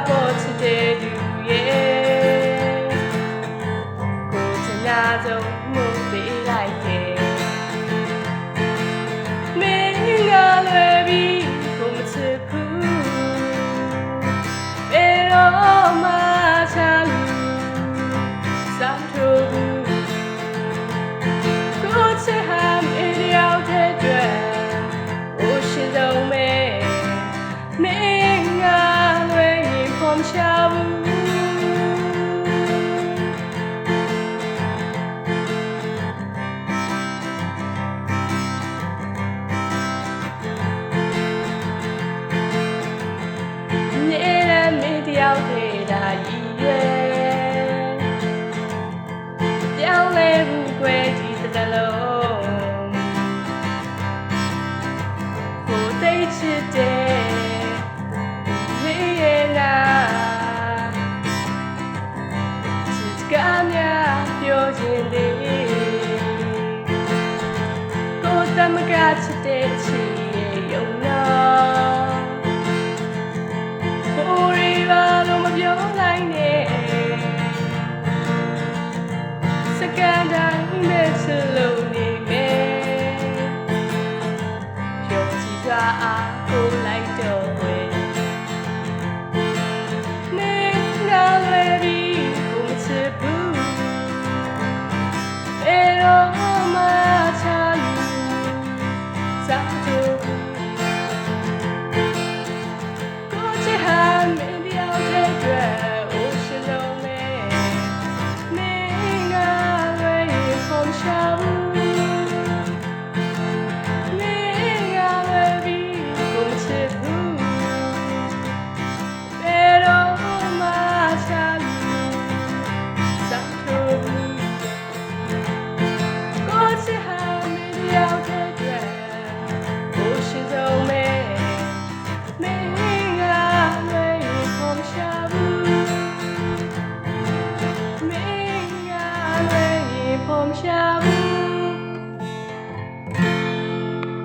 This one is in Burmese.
ပေါ်ချစ်တဲ့သူရဲ့ကိုချင်နာဆုံးမှုပေးလိုက်တယ်မင်းကလွယ်ပြီးကိုမချစ်ဘူးဘယ်တော့မှချမ်းစာထိုးကိုချစ်ဟမ်းအင်းရောက်တဲ့အတွက်အိုရှိဆုံးမဲမင်းကလွယ်ရင်ပေါ်မချဘူးရောက်ခဲ့တာကြီးရွယ်ပြောင်းလဲဘူးခွဲကြည့်တဲ့လုံးကိုသိချစ်တဲ့မင်းရဲ့နာချစ်ကများပြောခြင်းလေးကိုသမကချစ်တဲ့ချီရဲ့ယုံနာပြောလိုက်နဲ့စကန်တိုင်းနဲ့ချလို့